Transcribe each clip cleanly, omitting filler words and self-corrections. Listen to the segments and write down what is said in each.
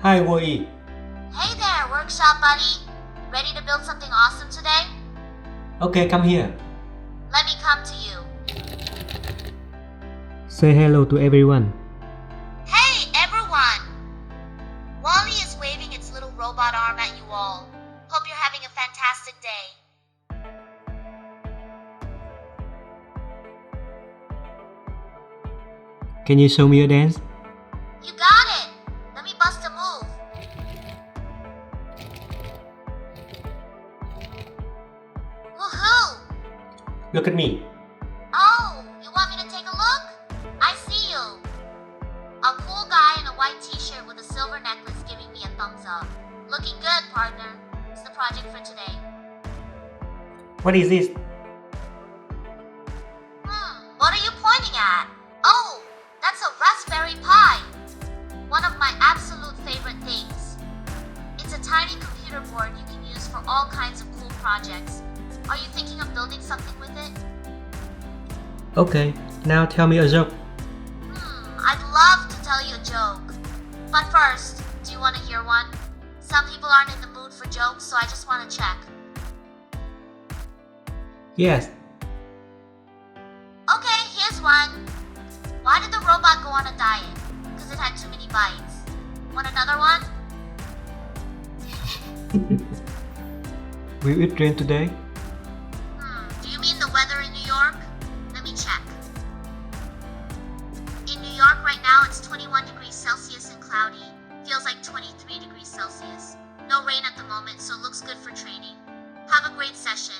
Hi, Wei. Hey there, workshop buddy. Ready to build something awesome today? Okay, come here. Let me come to you. Say hello to everyone. Hey, everyone! Wally is waving its little robot arm at you all. Hope you're having a fantastic day. Can you show me a dance? You got it! Let me bust a move. Woohoo! Look at me. Oh, you want me to take a look? I see you. A cool guy in a white t-shirt with a silver necklace giving me a thumbs up. Looking good, partner. It's the project for today. What is this? What are you pointing at? Oh, that's a Raspberry Pi. One of my absolute favorite things. It's a tiny computer board you can use for all kinds of cool projects. Are you thinking of building something with it? Okay, now tell me a joke. I'd love to tell you a joke. But first, do you want to hear one? Some people aren't in the mood for jokes, so I just want to check. Yes. Okay, here's one. Why did the robot go on a diet? Because it had too many bites. Want another one? Will it rain today? Do you mean the weather in New York? Let me check. In New York right now it's 21 degrees Celsius and cloudy. Feels like 23 degrees Celsius. No rain at the moment, so looks good for training. Have a great session.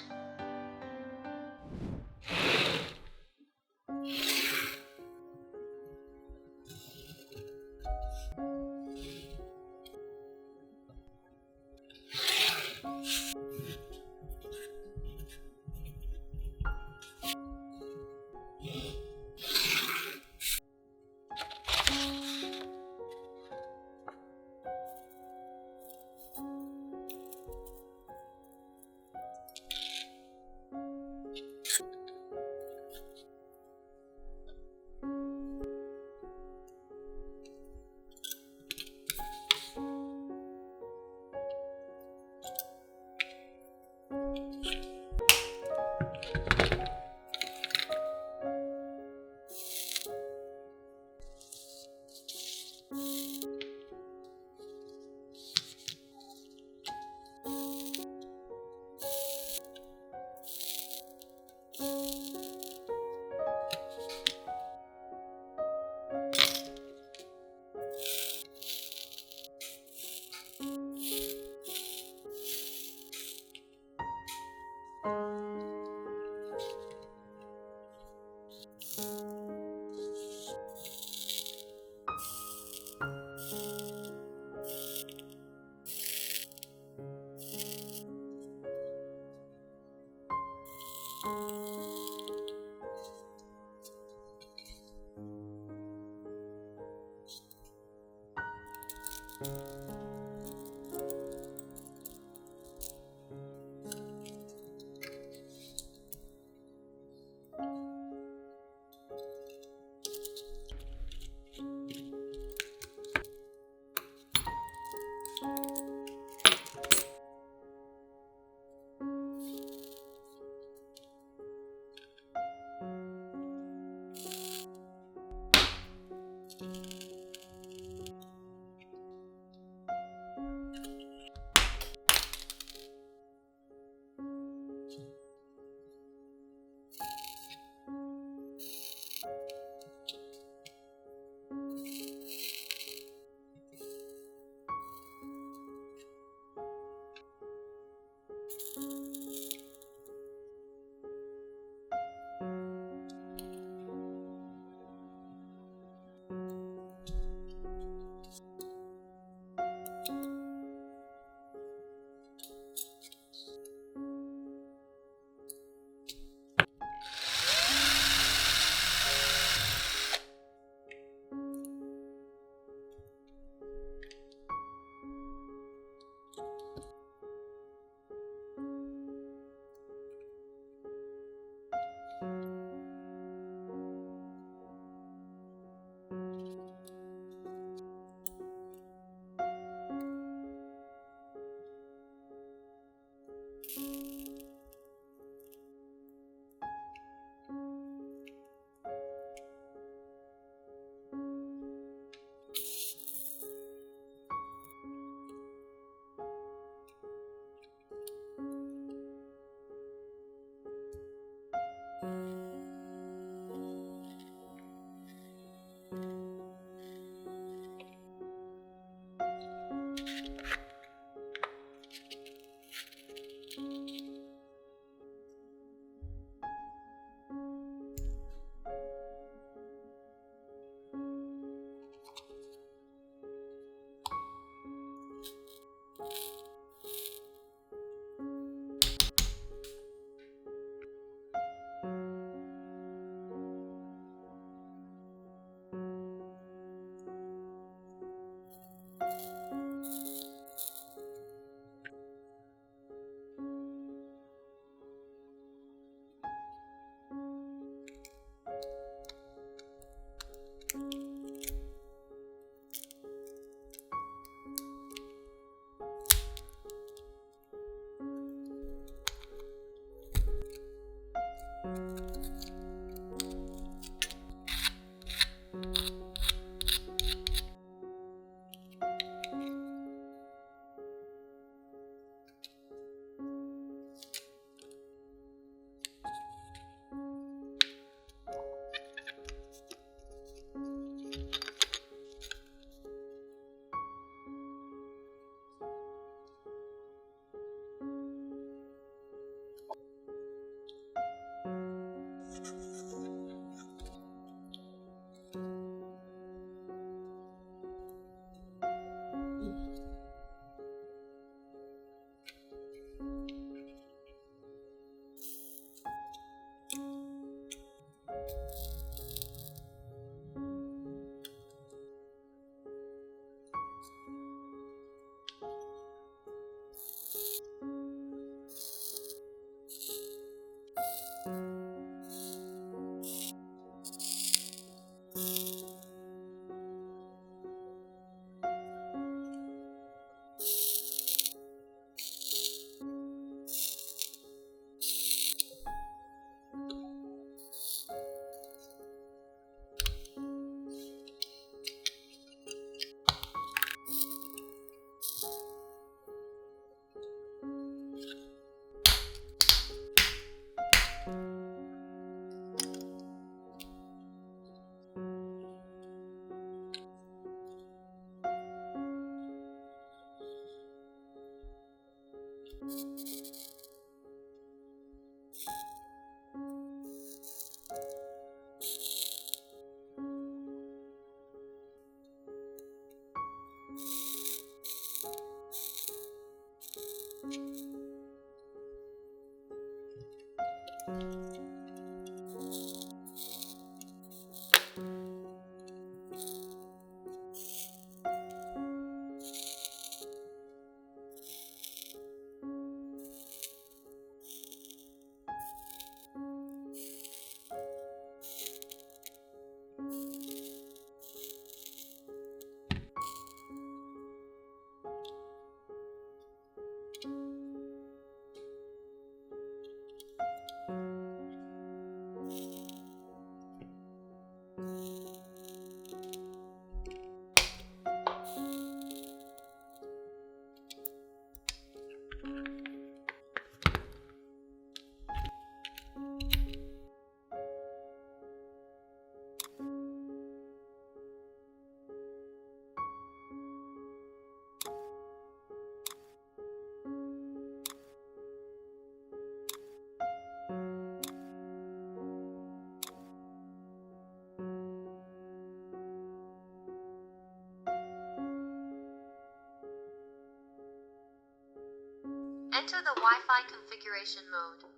Enter the Wi-Fi configuration mode.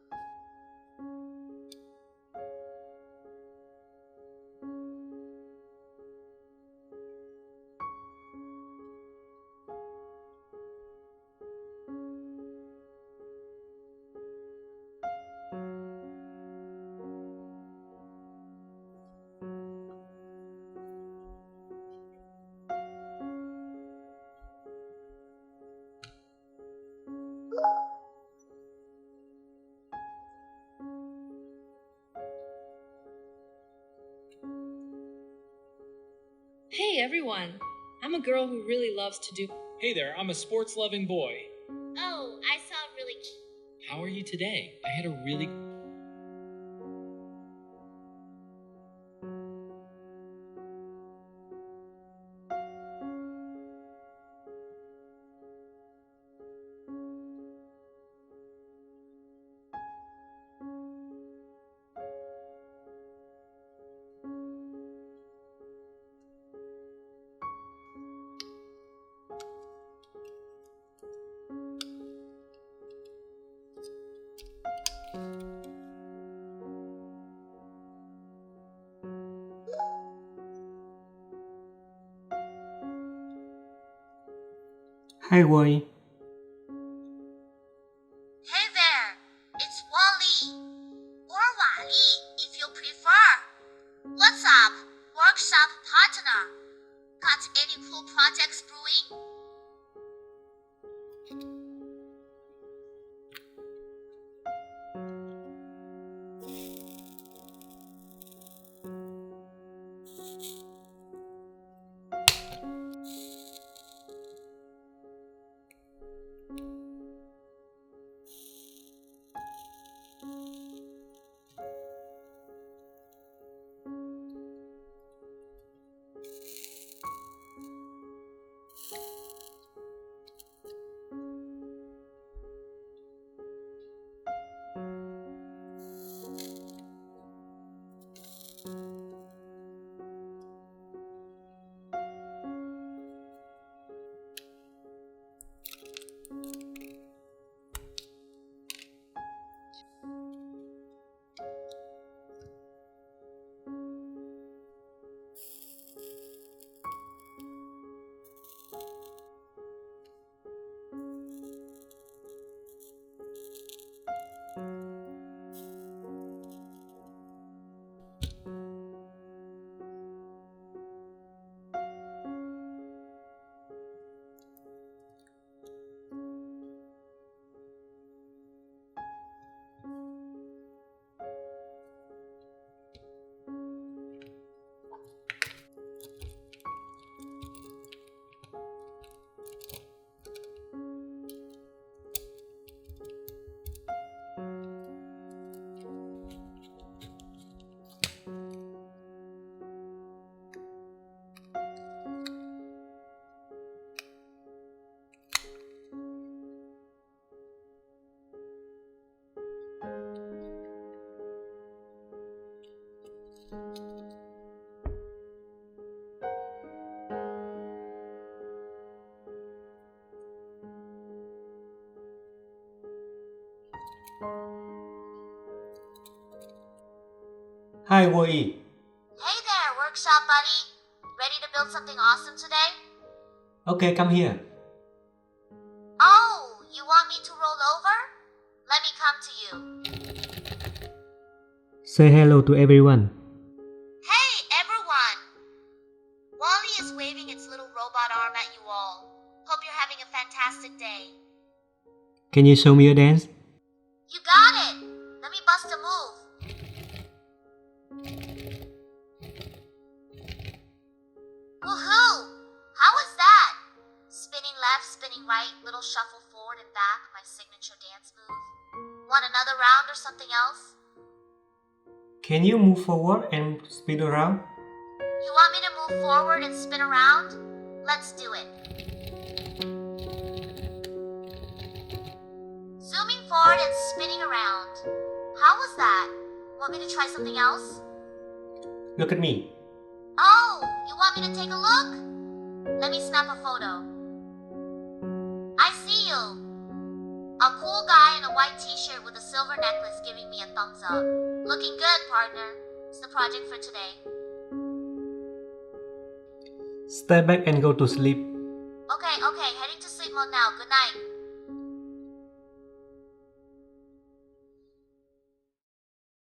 Hey everyone! I'm a girl who really loves to do. Hey there, I'm a sports-loving boy. Oh, I saw really cute. How are you today? I had a really... Hi Wei. Hey there, it's Wally, or Wally if you prefer. What's up, workshop partner? Got any cool projects brewing? Hi Wei. Hey there, workshop buddy. Ready to build something awesome today? Okay, come here. Oh, you want me to roll over? Let me come to you. Say hello to everyone. Hey, everyone! Wally is waving its little robot arm at you all. Hope you're having a fantastic day. Can you show me a dance? You got it! Let me bust a move. Woohoo! How was that? Spinning left, spinning right, little shuffle forward and back, my signature dance move. Want another round or something else? Can you move forward and spin around? You want me to move forward and spin around? Let's do it. Zooming forward and spinning around. How was that? Want me to try something else? Look at me. Oh, you want me to take a look? Let me snap a photo. I see you. A cool guy in a white t-shirt with a silver necklace giving me a thumbs up. Looking good, partner. It's the project for today. Step back and go to sleep. Okay, heading to sleep mode now. Good night.